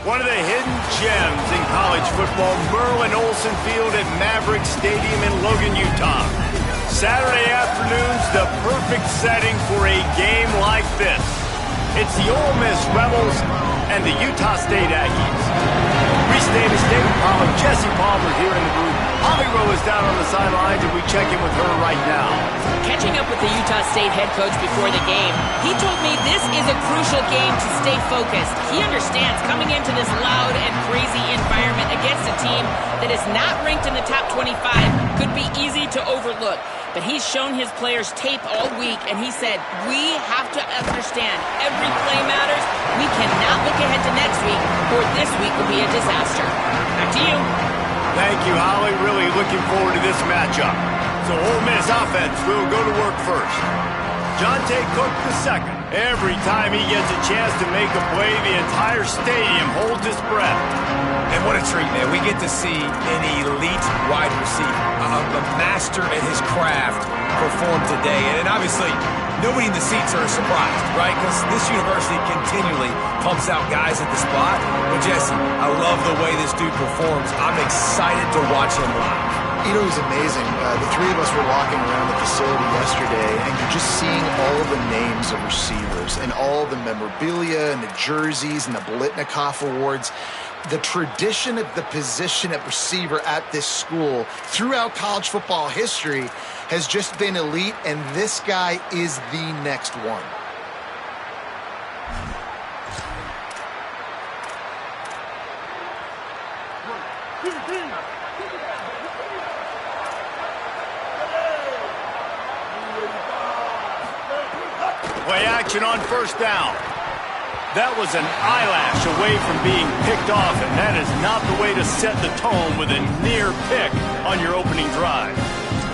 One of the hidden gems in college football, Merlin Olsen Field at Maverick Stadium in Logan, Utah. Saturday afternoons, the perfect setting for a game like this. It's the Ole Miss Rebels and the Utah State Aggies. Reese Davis, David Palmer, Jesse Palmer here in the booth. Holly Rowe is down on the sidelines, and we check in with her right now. Catching up with the Utah State head coach before the game, he told me this is a crucial game to stay focused. He understands coming into this loud and crazy environment against a team that is not ranked in the top 25 could be easy to overlook. But he's shown his players tape all week, and he said, we have to understand every play matters. We cannot look ahead to next week, or this week will be a disaster. Back to you. Thank you, Holly. Really looking forward to this matchup. So Ole Miss offense will go to work first. Jonte Cook the second. Every time he gets a chance to make a play, the entire stadium holds its breath. And what a treat, man. We get to see an elite wide receiver, a master at his craft perform today. And obviously, nobody in the seats are surprised, right? Because this university continually pumps out guys at the spot. But Jesse, I love the way this dude performs. I'm excited to watch him live. You know, it was amazing. The three of us were walking around the facility yesterday, and you're just seeing all the names of receivers and all the memorabilia and the jerseys and the Blitnikoff Awards. The tradition of the position at receiver at this school throughout college football history has just been elite, and this guy is the next one. Play action on first down. That was an eyelash away from being picked off, and that is not the way to set the tone with a near pick on your opening drive.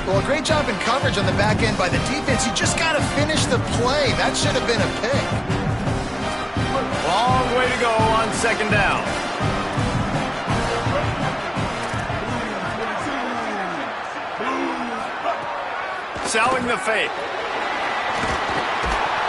Well, a great job in coverage on the back end by the defense. You just got to finish the play. That should have been a pick. Long way to go on second down. Selling the fake.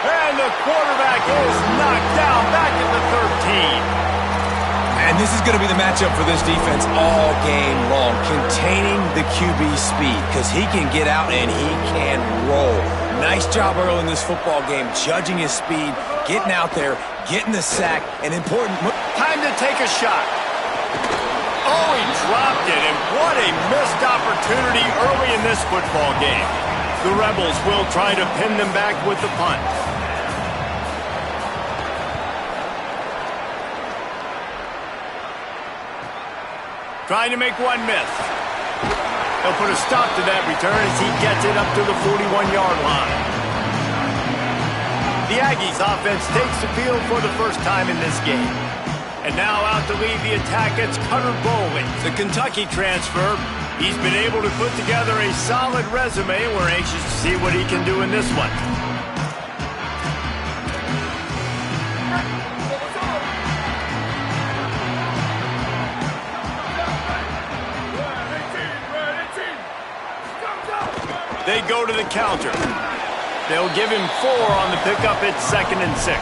And the quarterback is knocked down back at the 13. And this is going to be the matchup for this defense all game long, containing the QB speed, because he can get out and he can roll. Nice job early in this football game, judging his speed, getting out there, getting the sack, and important. Time to take a shot. Oh, he dropped it, and what a missed opportunity early in this football game. The Rebels will try to pin them back with the punt. Trying to make one miss. They'll put a stop to that return as he gets it up to the 41-yard line. The Aggies offense takes the field for the first time in this game. And now out to lead the attack, it's Cutter Bowling, the Kentucky transfer. He's been able to put together a solid resume, and we're anxious to see what he can do in this one. They go to the counter. They'll give him 4 on the pickup. It's 2nd and 6.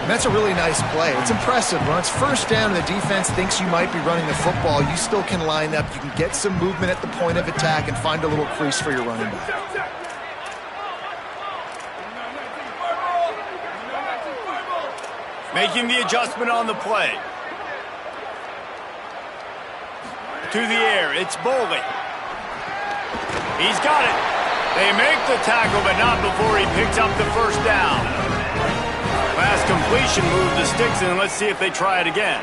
That's a really nice play. It's impressive. When it's first down and the defense thinks you might be running the football, you still can line up. You can get some movement at the point of attack and find a little crease for your running back. Making the adjustment on the play. To the air, it's Bowling. He's got it. They make the tackle, but not before he picks up the first down. Pass completion move the sticks, and let's see if they try it again.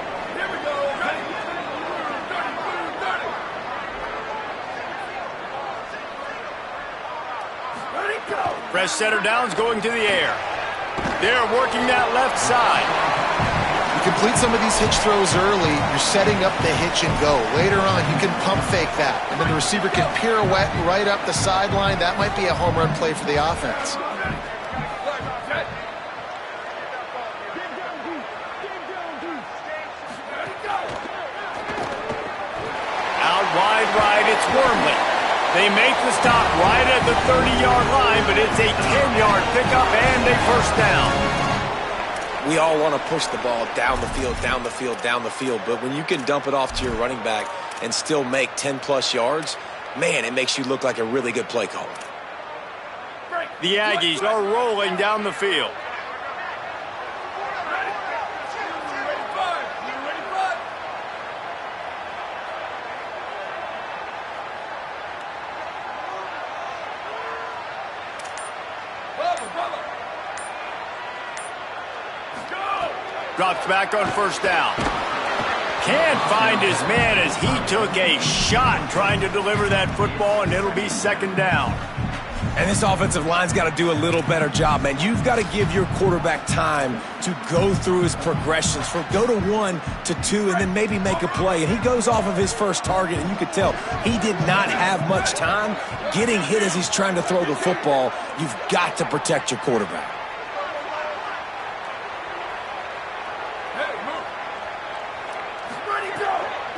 Fresh setter downs going to the air. They're working that left side. You complete some of these hitch throws early, you're setting up the hitch and go. Later on, you can pump fake that, and then the receiver can pirouette right up the sideline. That might be a home run play for the offense. Out wide right, it's Wormley. They make the stop right at the 30-yard line, but it's a 10-yard pickup and a first down. we all want to push the ball down the field, down the field, down the field. But when you can dump it off to your running back and still make 10-plus yards, man, it makes you look like a really good play caller. The Aggies are rolling down the field. Drops back on first down. Can't find his man as he took a shot trying to deliver that football, and it'll be second down. And this offensive line's got to do a little better job, man. You've got to give your quarterback time to go through his progressions, from go to 1 to 2, and then maybe make a play. And he goes off of his first target, and you could tell he did not have much time getting hit as he's trying to throw the football. You've got to protect your quarterback.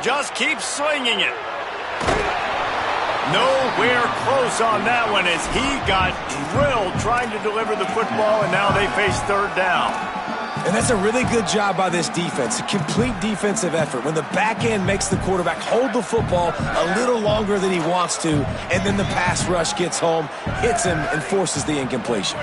Just keep slinging it. Nowhere close on that one as he got drilled trying to deliver the football, and now they face third down. And that's a really good job by this defense, a complete defensive effort. When the back end makes the quarterback hold the football a little longer than he wants to, and then the pass rush gets home, hits him, and forces the incompletion.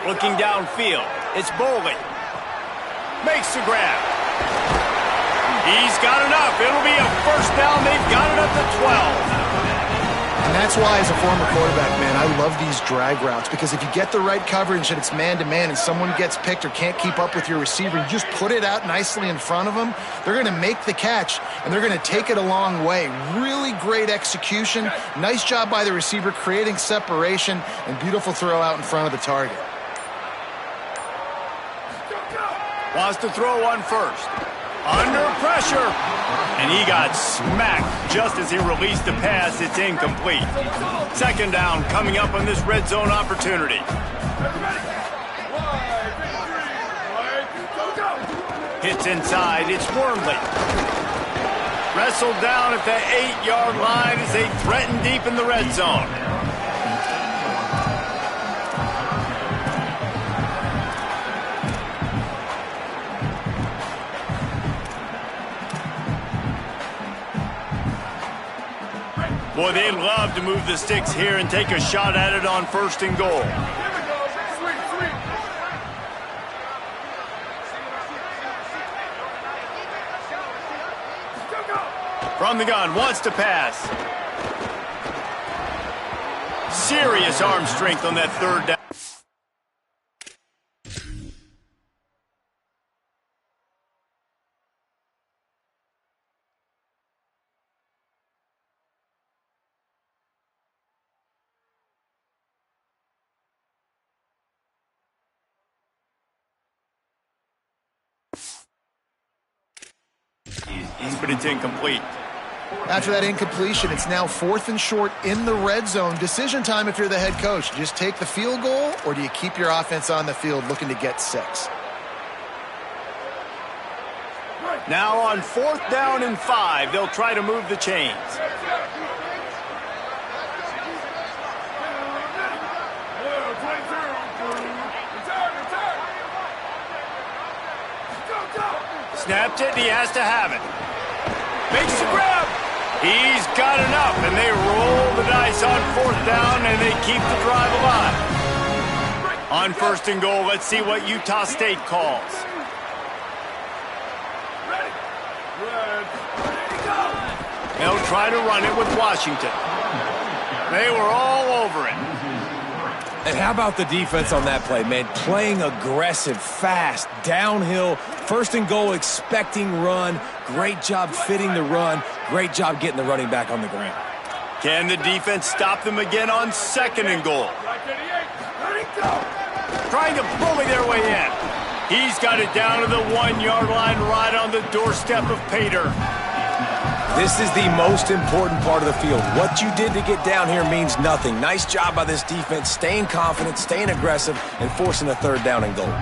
Looking downfield, it's Bowling. Makes the grab. He's got enough. It'll be a first down. They've got it up to 12. And that's why, as a former quarterback, man, I love these drag routes, because if you get the right coverage and it's man-to-man and someone gets picked or can't keep up with your receiver, you just put it out nicely in front of them, they're going to make the catch, and they're going to take it a long way. Really great execution. Nice job by the receiver creating separation, and beautiful throw out in front of the target. Wants to throw on first. Under pressure. And he got smacked just as he released the pass. It's incomplete. Second down coming up on this red zone opportunity. Hits inside. It's Wormley. Wrestled down at the 8-yard line as they threaten deep in the red zone. Boy, they'd love to move the sticks here and take a shot at it on first and goal. From the gun, wants to pass. Serious arm strength on that third down. But it's incomplete. After that incompletion, it's now 4th and short in the red zone. Decision time if you're the head coach. Just take the field goal, or do you keep your offense on the field looking to get 6? Now on 4th down and 5, they'll try to move the chains. Snapped it, and he has to have it. Makes the grab. He's got enough, and they roll the dice on 4th down, and they keep the drive alive. On first and goal, let's see what Utah State calls. They'll try to run it with Washington. They were all over it. And how about the defense on that play, man? Playing aggressive, fast, downhill, first and goal, expecting run. Great job fitting the run. Great job getting the running back on the ground. Can the defense stop them again on second and goal? Trying to bully their way in. He's got it down to the 1-yard line right on the doorstep of Pater. This is the most important part of the field. What you did to get down here means nothing. Nice job by this defense, staying confident, staying aggressive, and forcing a third down and goal.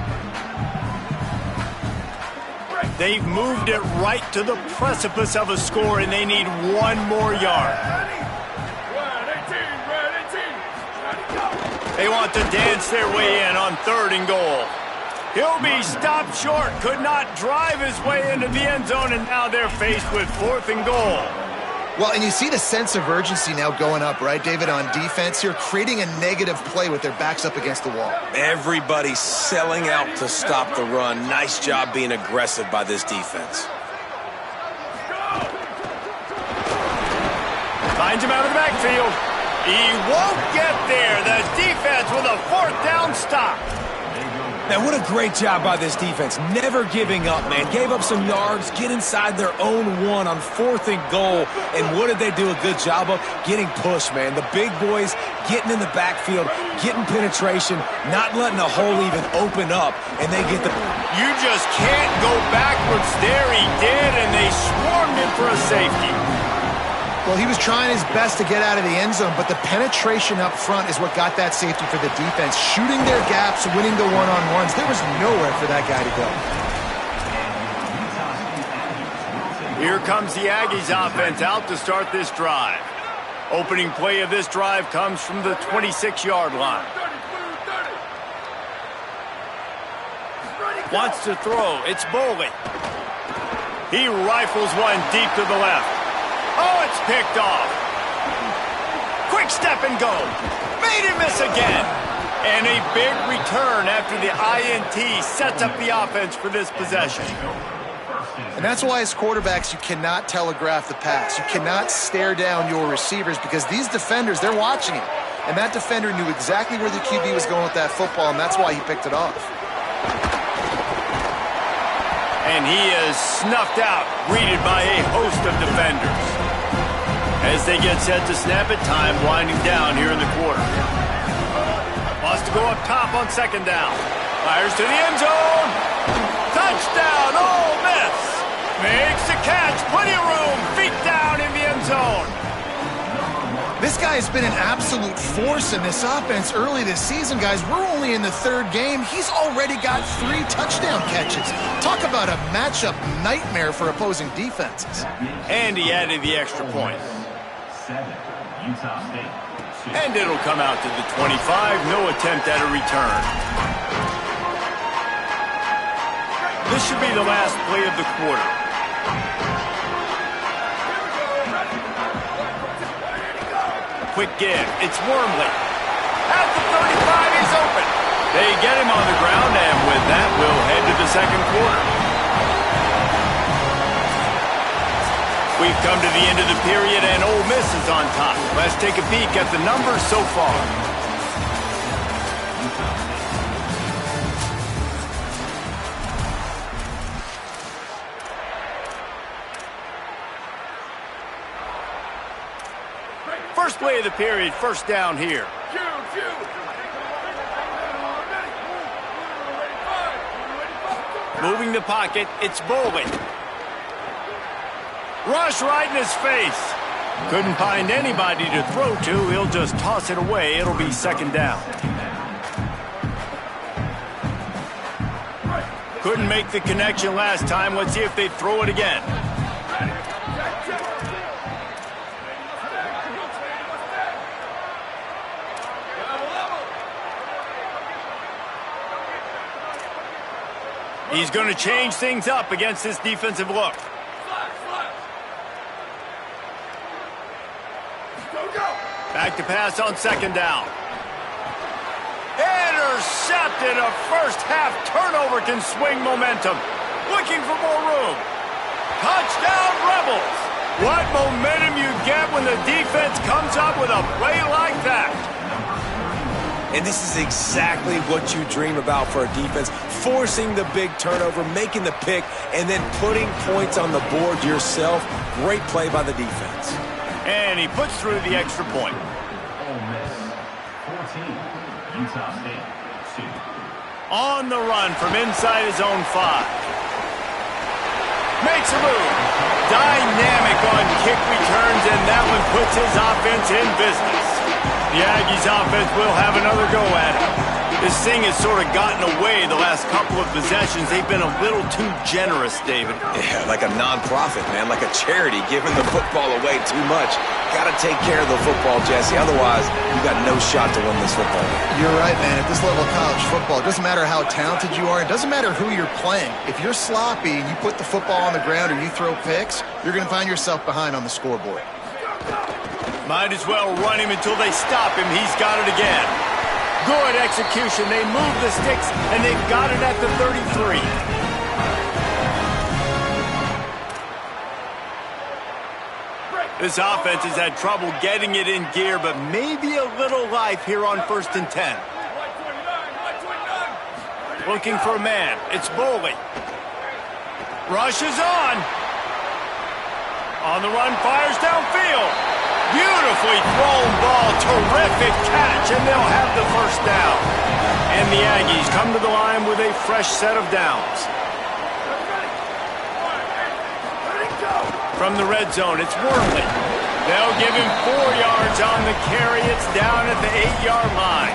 They've moved it right to the precipice of a score, and they need one more yard. They want to dance their way in on 3rd and goal. He'll be stopped short, could not drive his way into the end zone, and now they're faced with 4th and goal. Well, and you see the sense of urgency now going up, right, David, on defense here, creating a negative play with their backs up against the wall. Everybody's selling out to stop the run. Nice job being aggressive by this defense. Finds him out of the backfield. He won't get there. The defense with a 4th down stop. Man, what a great job by this defense. Never giving up, man. Gave up some yards, get inside their own 1 on 4th and goal. And what did they do a good job of? Getting pushed, man. The big boys getting in the backfield, getting penetration, not letting the hole even open up, and they get the... You just can't go backwards there. He did, and they swarmed him for a safety. Well, he was trying his best to get out of the end zone, but the penetration up front is what got that safety for the defense. Shooting their gaps, winning the one-on-ones. There was nowhere for that guy to go. Here comes the Aggies offense out to start this drive. Opening play of this drive comes from the 26-yard line. Wants to throw. It's Bowling. He rifles one deep to the left. Oh, it's picked off. Quick step and go. Made him miss again. And a big return after the INT sets up the offense for this possession. And that's why as quarterbacks, you cannot telegraph the pass. You cannot stare down your receivers because these defenders, they're watching it. And that defender knew exactly where the QB was going with that football, and that's why he picked it off. And he is snuffed out, greeted by a host of defenders. As they get set to snap it, time winding down here in the quarter. Wants to go up top on 2nd down. Fires to the end zone. Touchdown, Ole Miss. Makes the catch, plenty of room, feet down in the end zone. This guy has been an absolute force in this offense early this season, guys. We're only in the 3rd game. He's already got 3 touchdown catches. Talk about a matchup nightmare for opposing defenses. And he added the extra point. And it'll come out to the 25. No attempt at a return. This should be the last play of the quarter. Quick give. It's Wormley. At the 35, he's open. They get him on the ground, and with that, we'll head to the 2nd quarter. We've come to the end of the period, and Ole Miss is on top. Let's take a peek at the numbers so far. First play of the period, 1st down here. Moving the pocket, it's Bowling. Rush right in his face. Couldn't find anybody to throw to. He'll just toss it away. It'll be 2nd down. Couldn't make the connection last time. Let's see if they throw it again. He's going to change things up against this defensive look. Back to pass on 2nd down. Intercepted. A first-half turnover can swing momentum. Looking for more room. Touchdown, Rebels. What momentum you get when the defense comes up with a play like that. And this is exactly what you dream about for a defense. Forcing the big turnover, making the pick, and then putting points on the board yourself. Great play by the defense. And he puts through the extra point. Ole Miss 14, Utah State 2. On the run from inside his own 5. Makes a move. Dynamic on kick returns, and that one puts his offense in business. The Aggies offense will have another go at it. This thing has sort of gotten away the last couple of possessions. They've been a little too generous, David. Yeah, like a non-profit, man, like a charity, giving the football away too much. Got to take care of the football, Jesse. Otherwise, you got no shot to win this football game. You're right, man. At this level of college football, it doesn't matter how talented you are. It doesn't matter who you're playing. If you're sloppy and you put the football on the ground or you throw picks, you're going to find yourself behind on the scoreboard. Might as well run him until they stop him. He's got it again. Good execution. They move the sticks, and they've got it at the 33. This offense has had trouble getting it in gear, but maybe a little life here on 1st and 10. Looking for a man. It's Boley. Rush is on. On the run, fires downfield. Beautifully thrown ball, terrific catch, and they'll have the first down. And the Aggies come to the line with a fresh set of downs. From the red zone, it's Wormley. They'll give him 4 yards on the carry. It's down at the 8-yard line.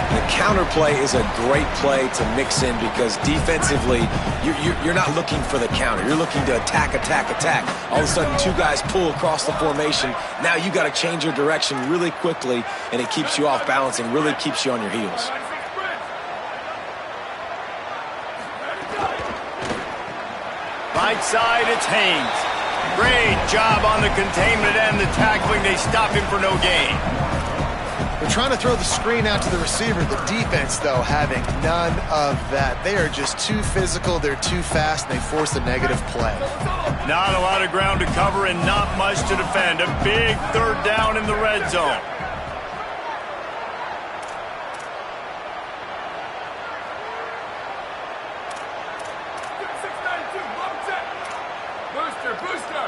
The counter play is a great play to mix in because defensively, you're not looking for the counter. You're looking to attack. All of a sudden, 2 guys pull across the formation. Now you got to change your direction really quickly, and it keeps you off balance and really keeps you on your heels. Right side, it's Haynes. Great job on the containment and the tackling. They stop him for no gain. They're trying to throw the screen out to the receiver. The defense, though, having none of that. They are just too physical. They're too fast, and they force a negative play. Not a lot of ground to cover and not much to defend. A big 3rd down in the red zone. Booster.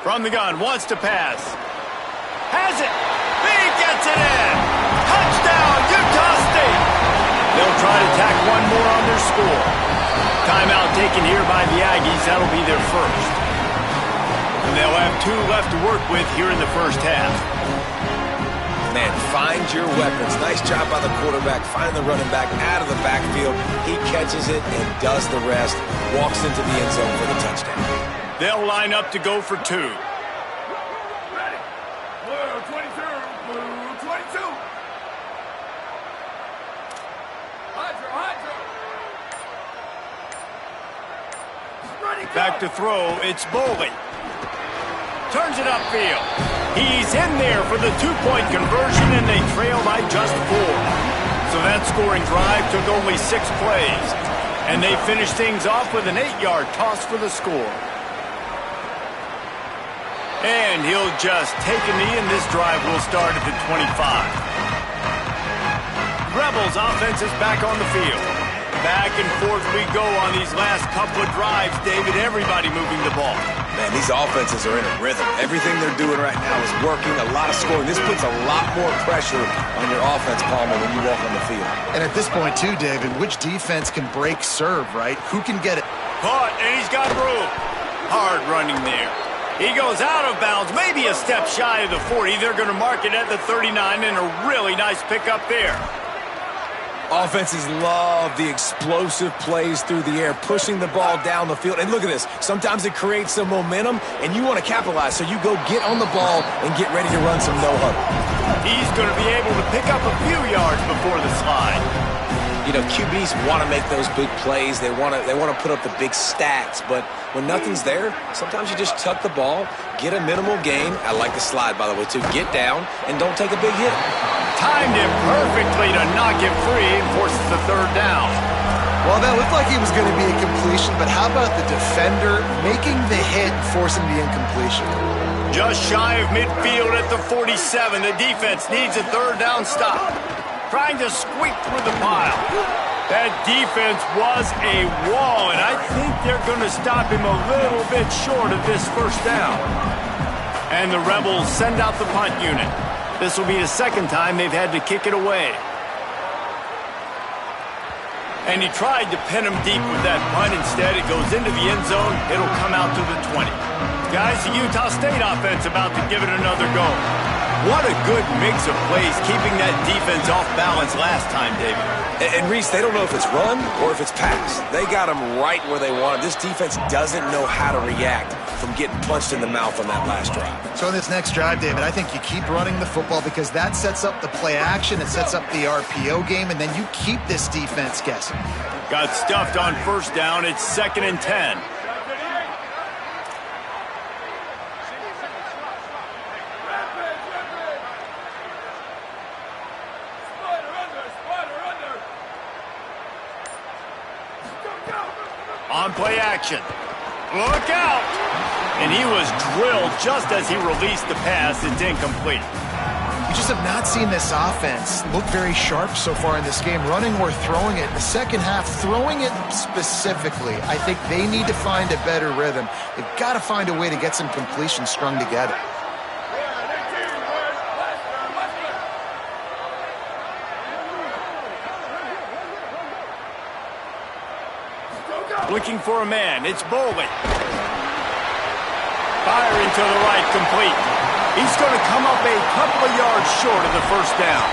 From the gun, wants to pass. Has it. He gets it in. Touchdown, Utah State. They'll try to tack one more on their score. Timeout taken here by the Aggies. That'll be their first. And they'll have 2 left to work with here in the first half. Man, find your weapons. Nice job by the quarterback. Find the running back out of the backfield. He catches it and does the rest. Walks into the end zone for the touchdown. They'll line up to go for 2. Ready. Blue 22. Blue 22. Hydro. Back to throw. It's Boley. Turns it upfield. He's in there for the 2-point conversion, and they trail by just 4. So that scoring drive took only 6 plays. And they finished things off with an 8-yard toss for the score. And he'll just take a knee, and this drive will start at the 25. Rebels offense is back on the field. Back and forth we go on these last couple of drives, David. Everybody moving the ball. Man, these offenses are in a rhythm. Everything they're doing right now is working, a lot of scoring. This puts a lot more pressure on your offense, Palmer, when you walk on the field. And at this point, too, David, which defense can break serve, right? Who can get it? Caught, and he's got room. Hard running there. He goes out of bounds, maybe a step shy of the 40. They're going to mark it at the 39, and a really nice pickup there. Offenses love the explosive plays through the air, pushing the ball down the field. And look at this. Sometimes it creates some momentum, and you want to capitalize. So you go get on the ball and get ready to run some no-huddle. He's going to be able to pick up a few yards before the slide. You know, QBs want to make those big plays. They want to put up the big stats. But when nothing's there, sometimes you just tuck the ball, get a minimal gain. I like the slide, by the way, too. Get down and don't take a big hit. Timed it perfectly to knock it free and forces the 3rd down. Well, that looked like it was going to be a completion, but how about the defender making the hit and forcing the incompletion? Just shy of midfield at the 47. The defense needs a 3rd down stop. Trying to squeak through the pile. That defense was a wall, and I think they're going to stop him a little bit short of this 1st down. And the Rebels send out the punt unit. This will be the 2nd time they've had to kick it away. And he tried to pin him deep with that punt. Instead, it goes into the end zone. It'll come out to the 20. Guys, the Utah State offense about to give it another go. What a good mix of plays, keeping that defense off balance last time, David. And Reese, they don't know if it's run or if it's pass. They got them right where they want them. This defense doesn't know how to react from getting punched in the mouth on that last drive. So in this next drive, David, I think you keep running the football because that sets up the play action, it sets up the RPO game, and then you keep this defense guessing. Got stuffed on first down. It's 2nd and 10. On play action. Look out! And he was drilled just as he released the pass. It's incomplete. We just have not seen this offense look very sharp so far in this game, running or throwing it. In the second half, throwing it specifically, I think they need to find a better rhythm. They've got to find a way to get some completions strung together. Looking for a man. It's Bowley. Fire into the right, complete. He's going to come up a couple of yards short of the first down.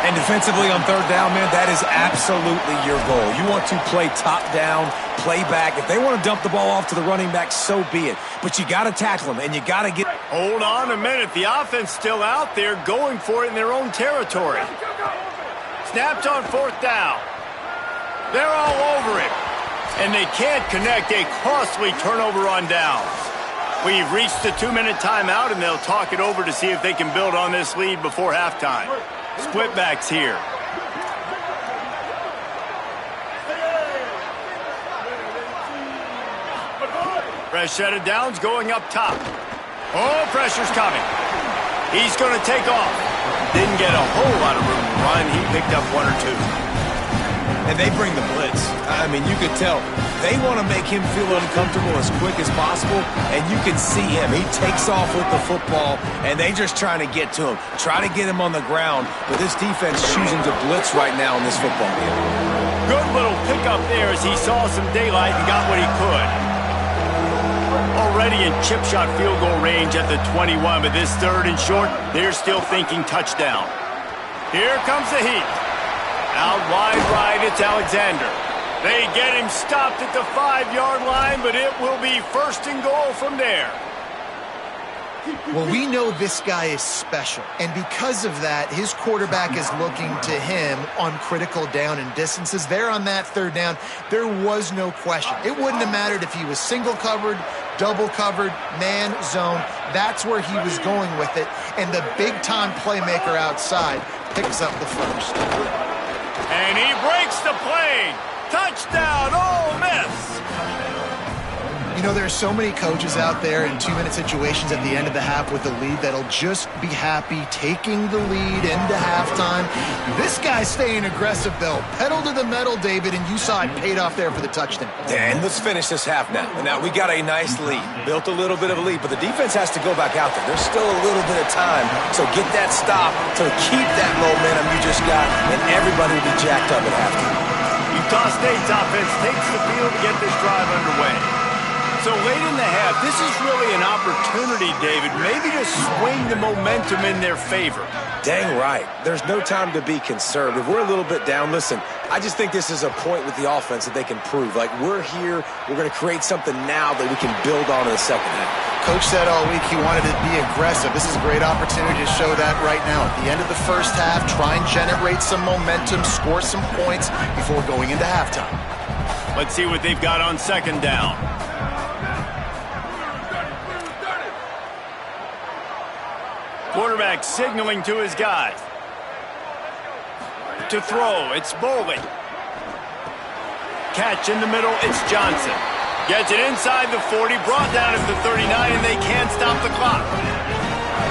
And defensively on third down, man, that is absolutely your goal. You want to play top down, play back. If they want to dump the ball off to the running back, so be it. But you got to tackle them, and you got to get... Hold on a minute. The offense still out there going for it in their own territory. Snapped on 4th down. They're all over him. And they can't connect. A costly turnover on downs. We've reached the 2-minute timeout, and they'll talk it over to see if they can build on this lead before halftime. Split backs here. Fresh set of downs going up top. Oh, pressure's coming. He's going to take off. Didn't get a whole lot of room to run. He picked up 1 or 2. And they bring the blitz. I mean, you could tell. They want to make him feel uncomfortable as quick as possible, and you can see him. He takes off with the football, and they just trying to get to him, try to get him on the ground, but this defense choosing to blitz right now in this football game. Good little pickup there as he saw some daylight and got what he could. Already in chip shot field goal range at the 21, but this 3rd and short, they're still thinking touchdown. Here comes the heat. Out wide right, it's Alexander. They get him stopped at the 5-yard line, but it will be 1st and goal from there. Well, we know this guy is special, and because of that, his quarterback is looking to him on critical down and distances. There on that 3rd down, there was no question. It wouldn't have mattered if he was single covered, double covered, man, zone. That's where he was going with it, and the big-time playmaker outside picks up the first. And he breaks the play. Touchdown, Ole Miss. You know, there are so many coaches out there in 2-minute situations at the end of the half with the lead that'll just be happy taking the lead into halftime. This guy's staying aggressive, though. Pedal to the metal, David, and you saw it paid off there for the touchdown. And let's finish this half now. And now we got a nice lead. Built a little bit of a lead, but the defense has to go back out there. There's still a little bit of time. So get that stop to keep that momentum you just got, and everybody will be jacked up at halftime. Utah State's offense takes the field to get this drive underway. So late in the half, this is really an opportunity, David, maybe to swing the momentum in their favor. Dang right. There's no time to be conservative. We're a little bit down. Listen, I just think this is a point with the offense that they can prove. Like, we're here, we're going to create something now that we can build on in the second half. Coach said all week he wanted to be aggressive. This is a great opportunity to show that right now. At the end of the first half, try and generate some momentum, score some points before going into halftime. Let's see what they've got on 2nd down. Quarterback signaling to his guys. To throw, it's Bowley. Catch in the middle, it's Johnson. Gets it inside the 40, brought down at the 39, and they can't stop the clock.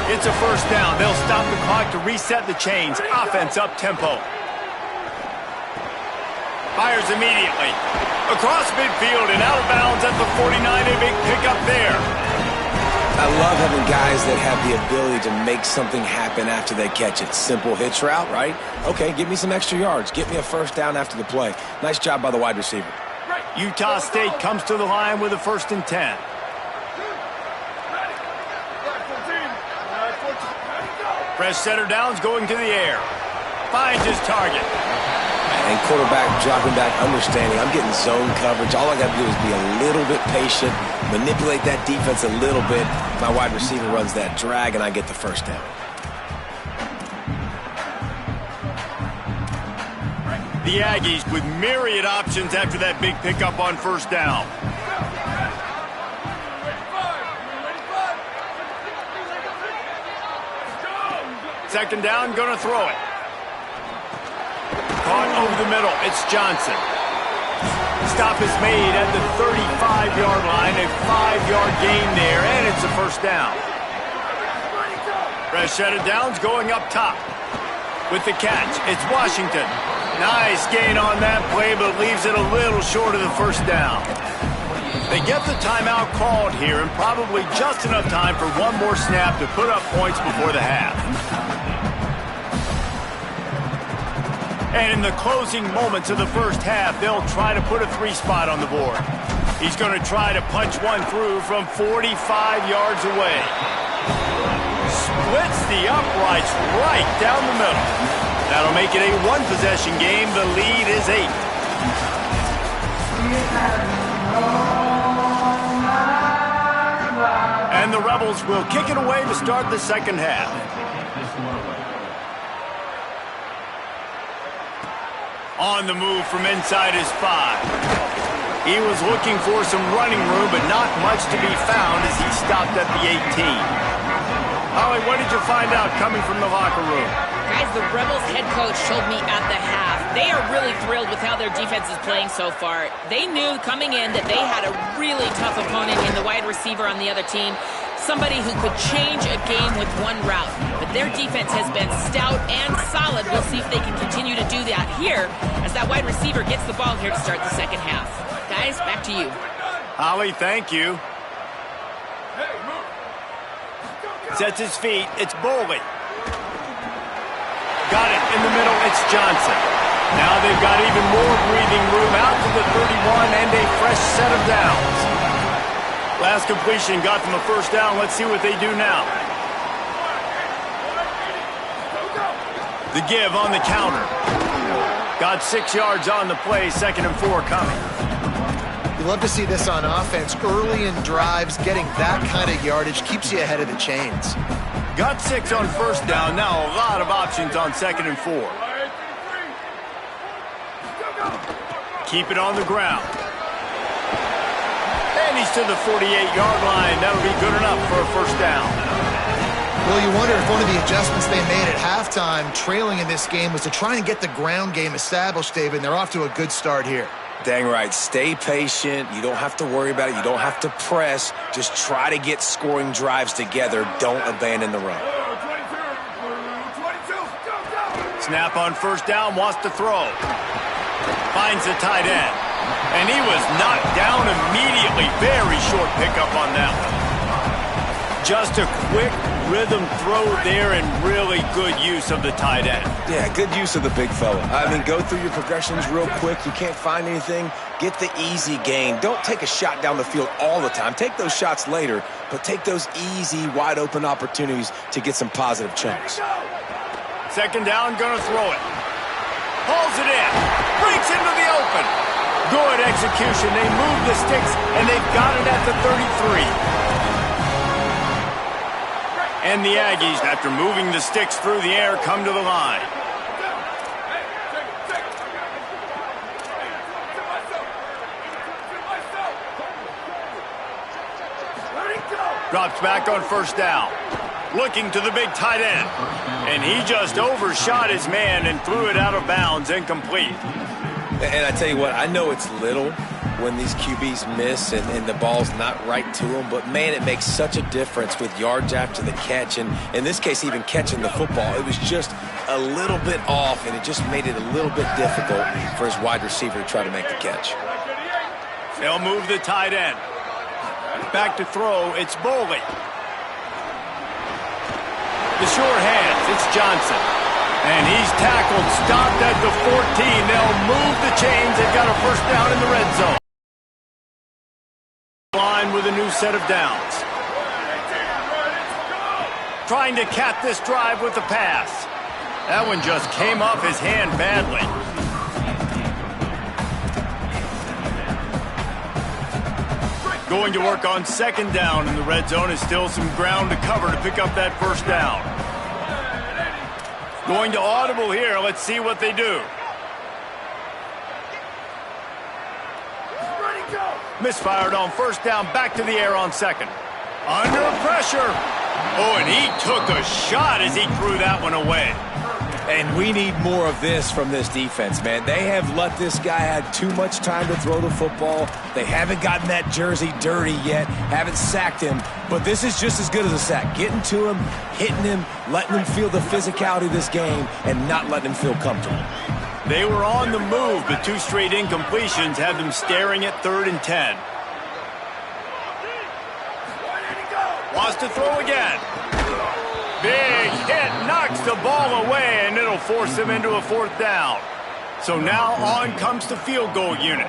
It's a first down. They'll stop the clock to reset the chains. Offense up tempo. Fires immediately. Across midfield and out of bounds at the 49, a big pickup there. I love having guys that have the ability to make something happen after they catch it. Simple hitch route, right? Okay, give me some extra yards. Get me a first down after the play. Nice job by the wide receiver. Utah State comes to the line with a 1st and 10. Fresh center downs going to the air. Finds his target. And quarterback dropping back, understanding I'm getting zone coverage. All I got to do is be a little bit patient, manipulate that defense a little bit. My wide receiver runs that drag, and I get the first down. The Aggies with myriad options after that big pickup on 1st down. Second down, gonna throw it. Caught over the middle, it's Johnson. Stop is made at the 35-yard line, a 5-yard gain there, and it's a 1st down. Fresh set of downs going up top. With the catch, it's Washington. Nice gain on that play, but leaves it a little short of the 1st down. They get the timeout called here, and probably just enough time for one more snap to put up points before the half. And in the closing moments of the 1st half, they'll try to put a 3-spot on the board. He's going to try to punch one through from 45 yards away. Splits the uprights right down the middle. That'll make it a 1-possession game. The lead is 8. And the Rebels will kick it away to start the 2nd half. On the move from inside his 5. He was looking for some running room, but not much to be found as he stopped at the 18. Holly, what did you find out coming from the locker room? Guys, the Rebels head coach told me at the half they are really thrilled with how their defense is playing so far. They knew coming in that they had a really tough opponent in the wide receiver on the other team, somebody who could change a game with one route. But their defense has been stout and solid. We'll see if they can continue to do that here as that wide receiver gets the ball here to start the 2nd half. Guys, back to you. Holly, thank you. Sets his feet. It's Boley. Got it in the middle. It's Johnson. Now they've got even more breathing room out to the 31 and a fresh set of downs. Last completion got them a 1st down. Let's see what they do now. The give on the counter. Got 6 yards on the play. 2nd and 4 coming. You love to see this on offense. Early in drives, getting that kind of yardage keeps you ahead of the chains. Got 6 on 1st down. Now a lot of options on 2nd and 4. Keep it on the ground. And he's to the 48-yard line. That'll be good enough for a 1st down. Well, you wonder if one of the adjustments they made at halftime, trailing in this game, was to try and get the ground game established, David, and they're off to a good start here. Dang right. Stay patient. You don't have to worry about it. You don't have to press. Just try to get scoring drives together. Don't abandon the run. Snap on 1st down. Wants to throw. Finds the tight end. And he was knocked down immediately. Very short pickup on that one. Just a quick rhythm throw there and really good use of the tight end. Yeah, good use of the big fella. I mean, go through your progressions real quick. You can't find anything. Get the easy gain. Don't take a shot down the field all the time. Take those shots later, but take those easy, wide-open opportunities to get some positive chunks. 2nd down, gonna throw it. Pulls it in. Breaks into the open. Good execution. They move the sticks, and they've got it at the 33. And the Aggies, after moving the sticks through the air, come to the line. Drops back on 1st down. Looking to the big tight end. And he just overshot his man and threw it out of bounds, incomplete. And I tell you what, I know it's little when these QBs miss and the ball's not right to them, but man, it makes such a difference with yards after the catch, and in this case, even catching the football. It was just a little bit off, and it just made it a little bit difficult for his wide receiver to try to make the catch. They'll move the tight end. Back to throw, it's Boley. The sure hands, it's Johnson. And he's tackled, stopped at the 14. They'll move the chains. They've got a first down in the red zone. Line with a new set of downs. Trying to cap this drive with the pass. That one just came off his hand badly. Going to work on second down in the red zone. Is still some ground to cover to pick up that first down. Going to audible here. Let's see what they do. Misfired on first down. Back to the air on second. Under pressure. Oh, and he took a shot as he threw that one away. And we need more of this from this defense, man. They have let this guy have too much time to throw the football. They haven't gotten that jersey dirty yet, haven't sacked him. But this is just as good as a sack. Getting to him, hitting him, letting him feel the physicality of this game, and not letting him feel comfortable. They were on the move, but two straight incompletions had them staring at 3rd and 10. Wants to throw again. Big hit, knocks the ball away, and it'll force him into a 4th down. So now on comes the field goal unit.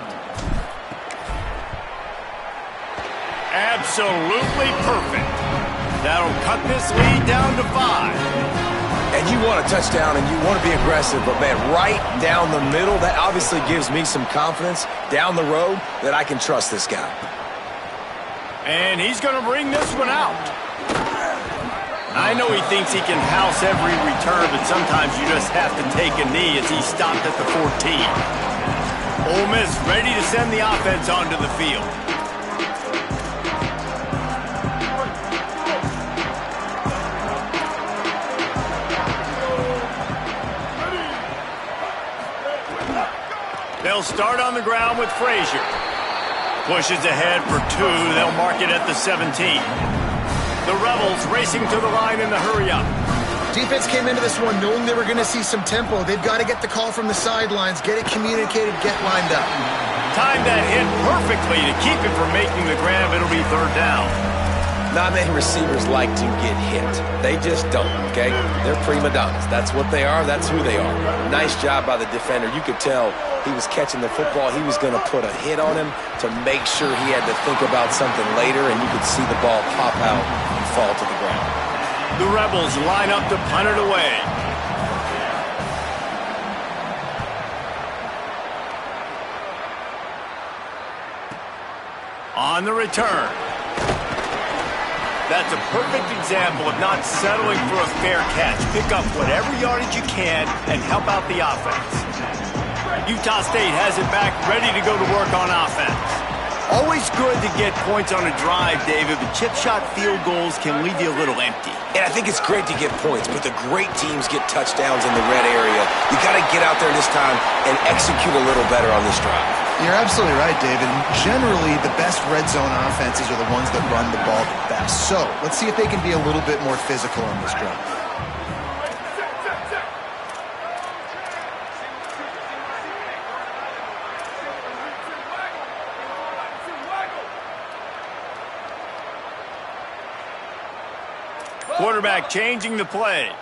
Absolutely perfect. That'll cut this lead down to 5. And you want a touchdown and you want to be aggressive, but man, right down the middle, that obviously gives me some confidence down the road that I can trust this guy. And he's going to bring this one out. I know he thinks he can house every return, but sometimes you just have to take a knee as he stopped at the 14. Ole Miss ready to send the offense onto the field. They'll start on the ground with Frazier. Pushes ahead for 2. They'll mark it at the 17. The Rebels racing to the line in the hurry-up. Defense came into this one knowing they were going to see some tempo. They've got to get the call from the sidelines, get it communicated, get lined up. Timed that hit perfectly to keep it from making the grab. It'll be 3rd down. Not many receivers like to get hit. They just don't, okay? They're prima donnas. That's what they are. That's who they are. Nice job by the defender. You could tell he was catching the football. He was going to put a hit on him to make sure he had to think about something later, and you could see the ball pop out and fall to the ground. The Rebels line up to punt it away. On the return. That's a perfect example of not settling for a fair catch. Pick up whatever yardage you can and help out the offense. Utah State has it back, ready to go to work on offense. Always good to get points on a drive, David, but chip shot field goals can leave you a little empty. And I think it's great to get points, but the great teams get touchdowns in the red area. You got to get out there this time and execute a little better on this drive. You're absolutely right, David. Generally, the best red zone offenses are the ones that run the ball the best. So let's see if they can be a little bit more physical on this drive. Quarterback changing the play.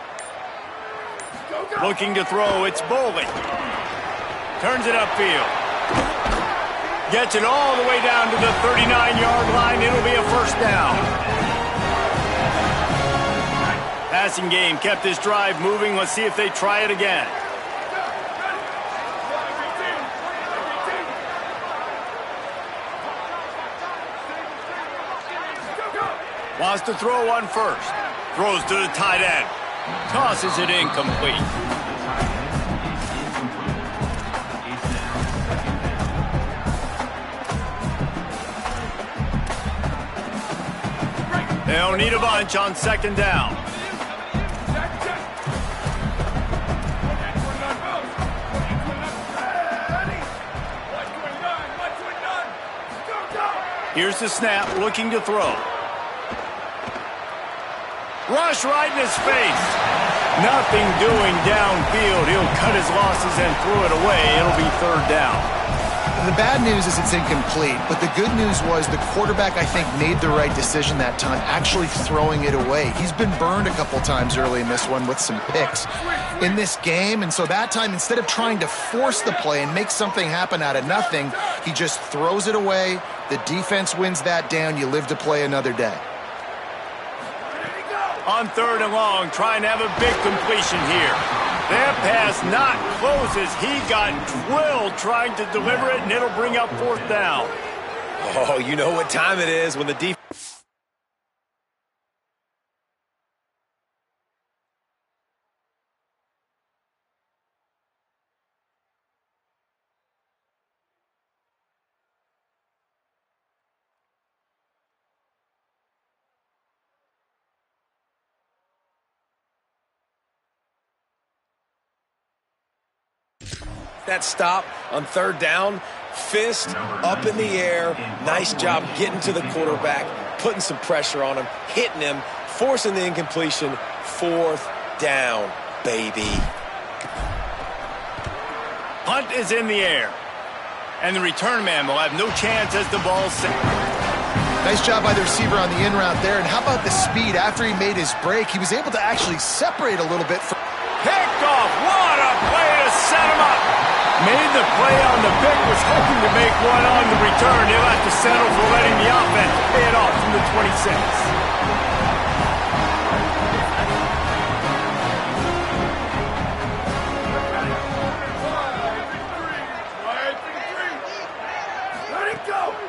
Looking to throw, it's Bowling. Turns it upfield. Gets it all the way down to the 39-yard line. It'll be a first down. Passing game kept this drive moving. Let's see if they try it again. Wants to throw one first. Throws to the tight end. Tosses it incomplete. They'll need a bunch on second down. Here's the snap, looking to throw. Rush right in his face. Nothing doing downfield. He'll cut his losses and throw it away. It'll be third down. The bad news is it's incomplete, but the good news was the quarterback, I think, made the right decision that time, actually throwing it away. He's been burned a couple times early in this one with some picks in this game, and so that time, instead of trying to force the play and make something happen out of nothing, he just throws it away. The defense wins that down. You live to play another day. On 3rd and long, trying to have a big completion here. That pass not close as he got drilled trying to deliver it, and it'll bring up 4th down. Oh, you know what time it is when the defense... That stop on 3rd down, fist up in the air. Nice job getting to the quarterback, putting some pressure on him, hitting him, forcing the incompletion. 4th down, baby. Punt is in the air. And the return man will have no chance as the ball's set. Nice job by the receiver on the in route there. And how about the speed after he made his break? He was able to actually separate a little bit from... Picked off. What a play to set him up. Made the play on the pick, was hoping to make one on the return. He'll have to settle for letting the offense pay it off from the 26.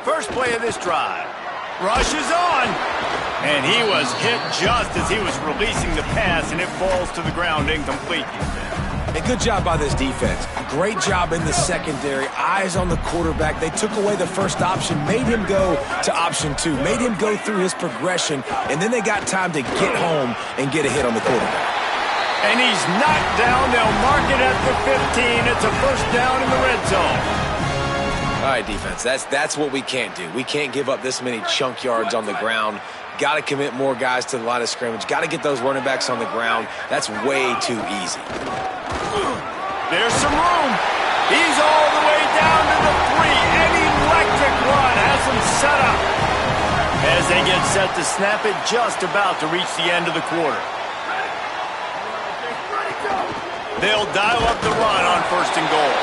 First play of this drive. Rush is on. And he was hit just as he was releasing the pass, and it falls to the ground incomplete. And good job by this defense. Great job in the secondary. Eyes on the quarterback. They took away the first option, made him go to option 2, made him go through his progression, and then they got time to get home and get a hit on the quarterback. And he's knocked down. They'll mark it at the 15. It's a 1st down in the red zone. All right, defense, that's what we can't do. We can't give up this many chunk yards on the ground. Got to commit more guys to the line of scrimmage. Got to get those running backs on the ground. That's way too easy. There's some room. He's all the way down to the 3. An electric run has him set up. As they get set to snap it, just about to reach the end of the quarter. They'll dial up the run on 1st and goal.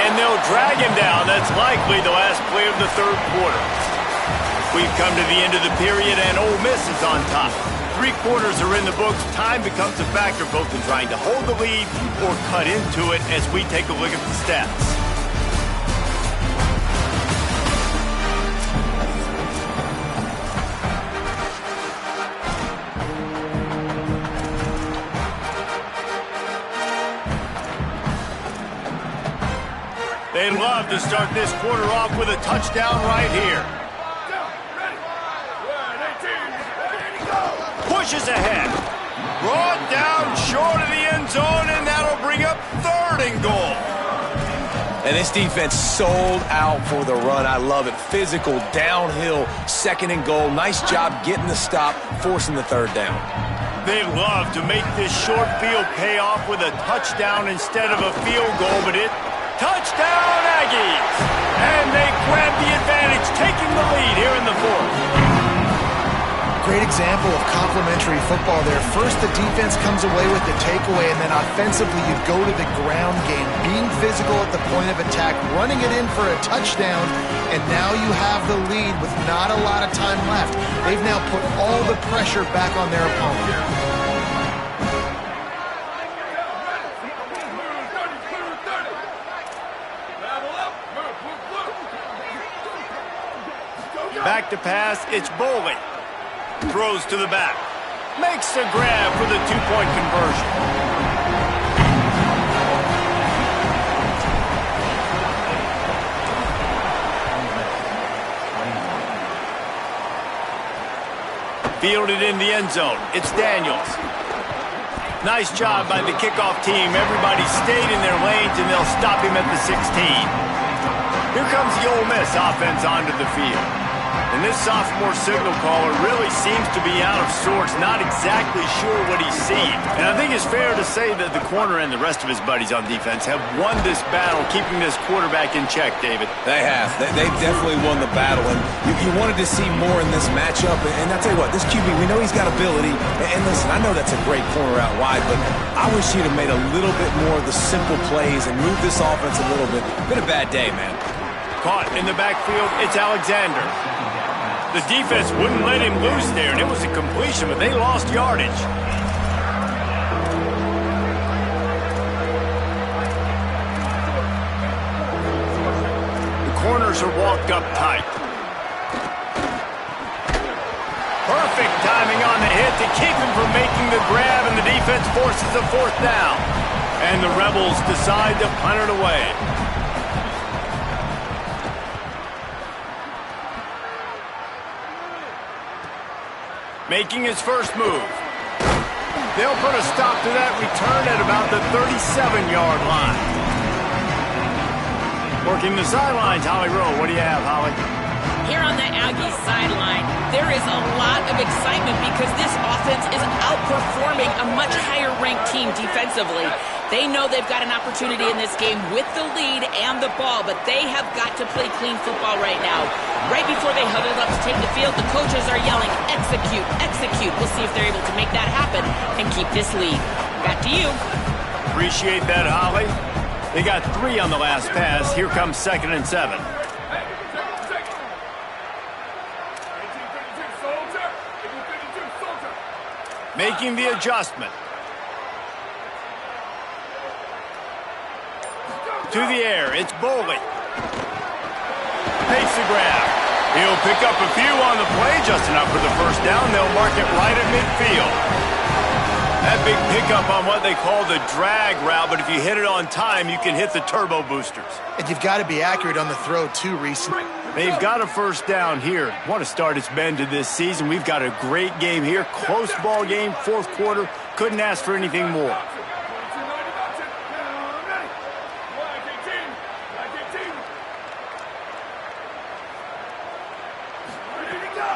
And they'll drag him down. That's likely the last play of the 3rd quarter. We've come to the end of the period, and Ole Miss is on top. 3 quarters are in the books. Time becomes a factor both in trying to hold the lead or cut into it as we take a look at the stats. They'd love to start this quarter off with a touchdown right here. Pushes ahead. Brought down short of the end zone, and that'll bring up 3rd and goal. And this defense sold out for the run. I love it. Physical, downhill, 2nd and goal. Nice job getting the stop, forcing the 3rd down. They'd love to make this short field pay off with a touchdown instead of a field goal, but touchdown Aggies! And they grab the advantage, taking the lead here in the 4th. Great example of complementary football there. First, the defense comes away with the takeaway, and then offensively you go to the ground game, being physical at the point of attack, running it in for a touchdown, and now you have the lead with not a lot of time left. They've now put all the pressure back on their opponent. Back to pass, it's Bowling. Throws to the back. Makes the grab for the 2-point conversion. Fielded in the end zone. It's Daniels. Nice job by the kickoff team. Everybody stayed in their lanes, and they'll stop him at the 16. Here comes the Ole Miss offense onto the field. And this sophomore signal caller really seems to be out of sorts, not exactly sure what he's seeing. And I think it's fair to say that the corner and the rest of his buddies on defense have won this battle, keeping this quarterback in check, David. They have. They've definitely won the battle. And you wanted to see more in this matchup. And I'll tell you what, this QB, we know he's got ability. And listen, I know that's a great corner out wide, but I wish he'd have made a little bit more of the simple plays and moved this offense a little bit. Been a bad day, man. Caught in the backfield, it's Alexander. The defense wouldn't let him loose there, and it was a completion, but they lost yardage. The corners are walked up tight. Perfect timing on the hit to keep him from making the grab, and the defense forces a fourth down. And the Rebels decide to punt it away. Making his first move. They'll put a stop to that return at about the 37-yard line. Working the sidelines, Holly Rowe. What do you have, Holly? Here on the Aggies sideline, there is a lot of excitement because this offense is outperforming a much higher-ranked team defensively. They know they've got an opportunity in this game with the lead and the ball, but they have got to play clean football right now. Right before they huddled up to take the field, the coaches are yelling, execute, execute. We'll see if they're able to make that happen and keep this lead. Back to you. Appreciate that, Holly. They got 3 on the last pass. Here comes 2nd and 7. Making the adjustment. To the air, it's Boley. Takes the grab. He'll pick up a few on the play, just enough for the first down. They'll mark it right at midfield. That big pickup on what they call the drag route, but if you hit it on time, you can hit the turbo boosters. And you've got to be accurate on the throw, too, Reese. They've got a first down here. What a start it's been to this season. We've got a great game here. Close ball game, 4th quarter. Couldn't ask for anything more.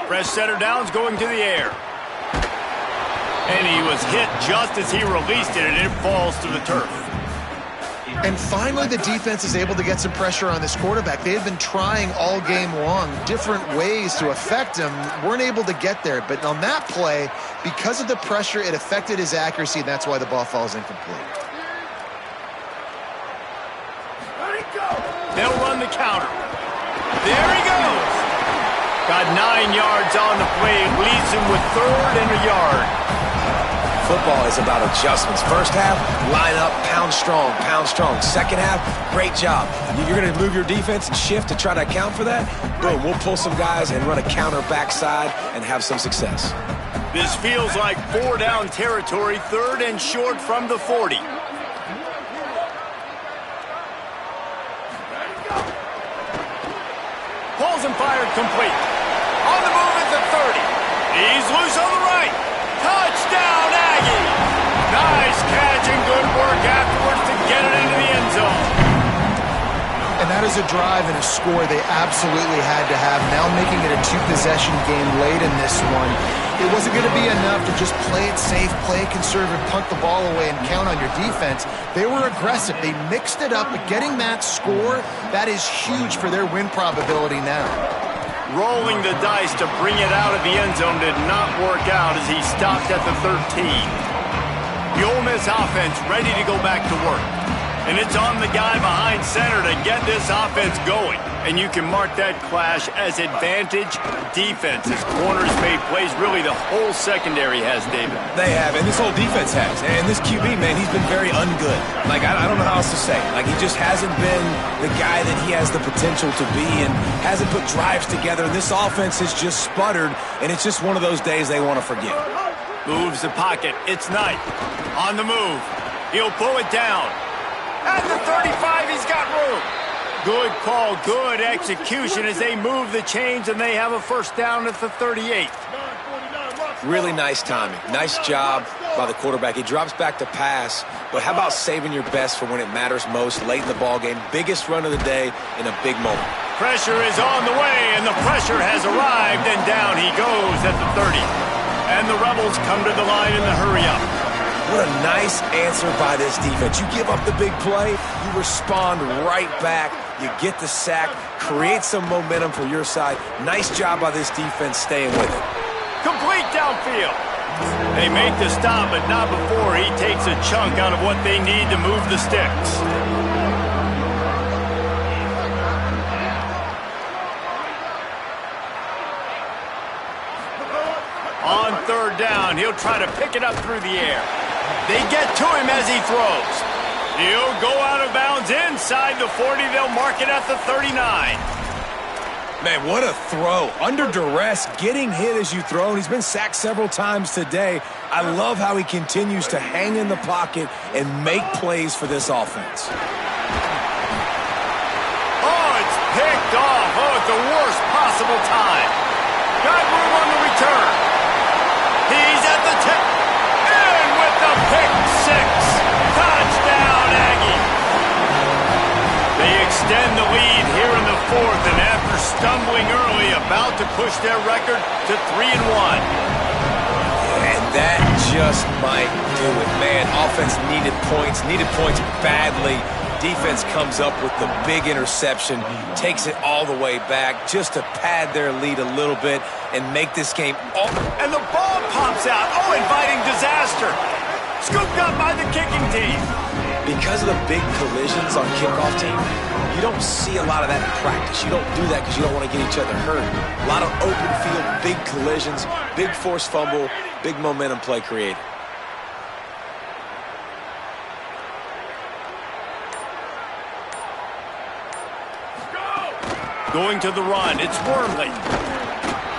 Press center downs going to the air. And he was hit just as he released it, and it falls to the turf. And finally, the defense is able to get some pressure on this quarterback. They have been trying all game long different ways to affect him. Weren't able to get there. But on that play, because of the pressure, it affected his accuracy, and that's why the ball falls incomplete. They'll run the counter. There he goes. Got 9 yards on the play. It leaves him with 3rd and a yard. Football is about adjustments. First half, line up, pound strong, pound strong. Second half, great job. You're going to move your defense and shift to try to account for that? Boom, we'll pull some guys and run a counter backside and have some success. This feels like 4-down territory, 3rd and short from the 40. Pulls and fired complete. On the move at the 30. He's loose on the right. Touchdown, Aggie! Nice catch and good work afterwards to get it into the end zone. And that is a drive and a score they absolutely had to have. Now making it a 2-possession game late in this one. It wasn't going to be enough to just play it safe, play it conservative, punt the ball away, and count on your defense. They were aggressive. They mixed it up, but getting that score, that is huge for their win probability now. Rolling the dice to bring it out of the end zone did not work out as he stopped at the 13. The Ole Miss offense ready to go back to work. And it's on the guy behind center to get this offense going. And you can mark that clash as advantage defense. As corners made plays, really the whole secondary has, David. They have, and this whole defense has. And this QB, man, he's been very ungood. Like, I don't know how else to say. Like, he just hasn't been the guy that he has the potential to be and hasn't put drives together. And this offense has just sputtered, and it's just one of those days they want to forget. Moves the pocket. It's Knight. On the move. He'll pull it down. At the 35, he's got room. Good call, good execution as they move the chains, and they have a first down at the 38. Really nice timing. Nice job. by the quarterback. He drops back to pass, but how about saving your best for when it matters most late in the ball game? Biggest run of the day in a big moment. Pressure is on the way, and the pressure has arrived, and down he goes at the 30. And the Rebels come to the line in the hurry-up. What a nice answer by this defense. You give up the big play, you respond right back, you get the sack, create some momentum for your side. Nice job by this defense staying with it. Complete downfield. They make the stop, but not before he takes a chunk out of what they need to move the sticks. On third down, he'll try to pick it up through the air. They get to him as he throws. He'll go out of bounds inside the 40. They'll mark it at the 39. Man, what a throw. Under duress, getting hit as you throw. He's been sacked several times today. I love how he continues to hang in the pocket and make plays for this offense. Oh, it's picked off. Oh, at the worst possible time. Got room on the return. He's at the tip. And with the pick six. Touchdown, Aggie. They extend the lead here in the fourth, and after stumbling early, about to push their record to 3-1. And that just might do it. Man, offense needed points badly. Defense comes up with the big interception, takes it all the way back just to pad their lead a little bit and make this game. And the ball pops out. Oh, inviting disaster. Scooped up by the kicking team. Because of the big collisions on kickoff team, you don't see a lot of that in practice. You don't do that because you don't want to get each other hurt. A lot of open field, big collisions, big forced fumble, big momentum play created. Going to the run, it's Wormley.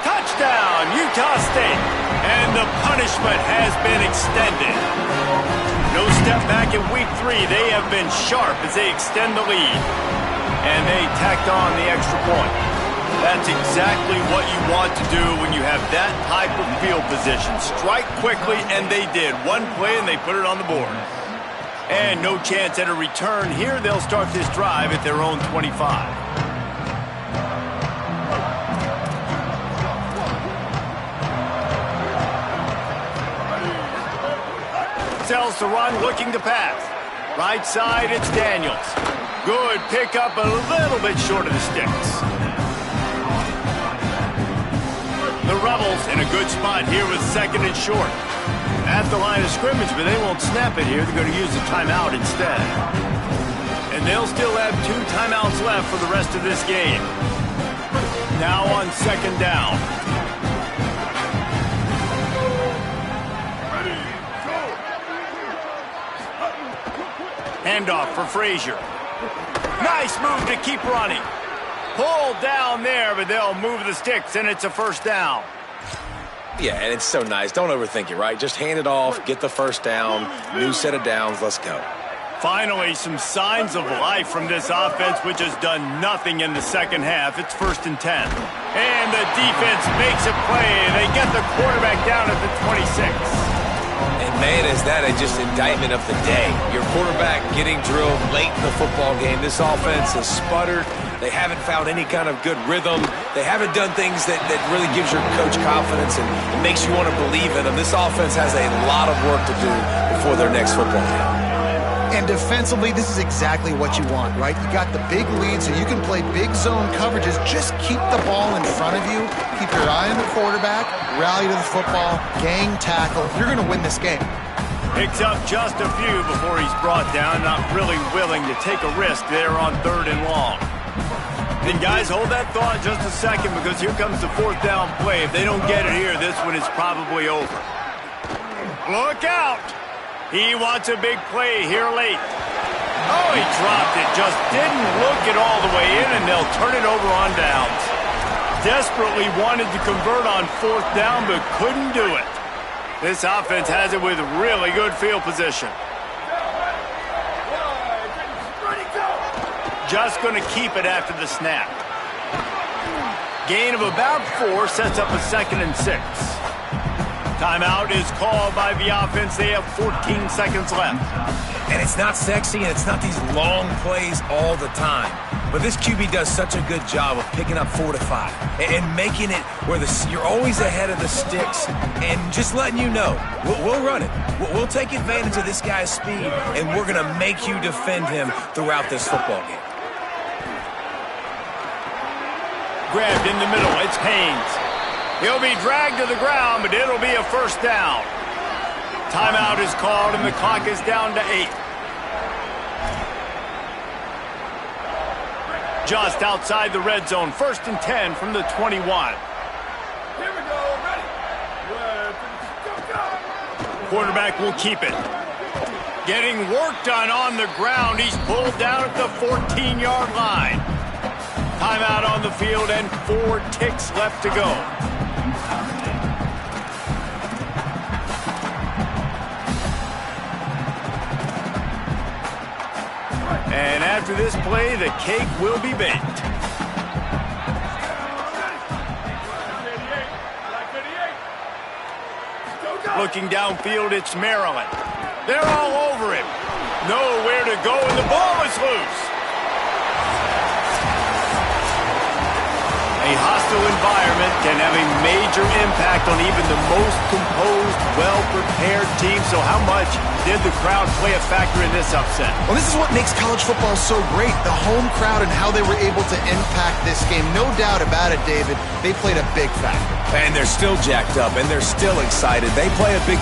Touchdown, Utah State. And the punishment has been extended. No step back in week 3. They have been sharp as they extend the lead. And they tacked on the extra point. That's exactly what you want to do when you have that type of field position. Strike quickly, and they did. One play, and they put it on the board. And no chance at a return. Here they'll start this drive at their own 25. Sells to run, looking to pass. Right side, it's Daniels. Good pickup, a little bit short of the sticks. The Rebels in a good spot here with second and short. At the line of scrimmage, but they won't snap it here. They're going to use the timeout instead. And they'll still have 2 timeouts left for the rest of this game. Now on second down. Handoff for Frazier. Nice move to keep running. Pulled down there, but they'll move the sticks, and it's a first down. Yeah, and it's so nice. Don't overthink it, right? Just hand it off, get the first down, new set of downs, let's go. Finally, some signs of life from this offense, which has done nothing in the second half. It's 1st and 10. And the defense makes a play. They get the quarterback down at the 26. And man, is that just indictment of the day. Your quarterback getting drilled late in the football game. This offense has sputtered. They haven't found any kind of good rhythm. They haven't done things that really gives your coach confidence and it makes you want to believe in them. This offense has a lot of work to do before their next football game. And defensively, this is exactly what you want, right? You got the big lead, so you can play big zone coverages. Just keep the ball in front of you. Keep your eye on the quarterback. Rally to the football. Gang tackle. You're going to win this game. Picks up just a few before he's brought down. Not really willing to take a risk there on 3rd and long. And guys, hold that thought just a second because here comes the 4th down play. If they don't get it here, this one is probably over. Look out! He wants a big play here late. Oh, he dropped it. Just didn't look it all the way in, and they'll turn it over on downs. Desperately wanted to convert on 4th down, but couldn't do it. This offense has it with really good field position. Just going to keep it after the snap. Gain of about 4 sets up a 2nd and 6. Timeout is called by the offense. They have 14 seconds left. And it's not sexy, and it's not these long plays all the time. But this QB does such a good job of picking up 4 to 5 and making it where you're always ahead of the sticks and just letting you know, we'll run it. We'll take advantage of this guy's speed, and we're going to make you defend him throughout this football game. Grabbed in the middle. It's Haynes. He'll be dragged to the ground, but it'll be a first down. Timeout is called, and the clock is down to 8. Just outside the red zone. 1st and 10 from the 21. Here we go. Ready. Go. Quarterback will keep it. Getting work done on the ground. He's pulled down at the 14-yard line. Timeout on the field and 4 ticks left to go. And after this play, the cake will be baked. Looking downfield, it's Maryland. They're all over him. Nowhere to go, and the ball is loose. A hostile environment can have a major impact on even the most composed, well-prepared team. So how much did the crowd play a factor in this upset? Well, this is what makes college football so great, the home crowd and how they were able to impact this game. No doubt about it, David. They played a big factor. And they're still jacked up, and they're still excited. They play a big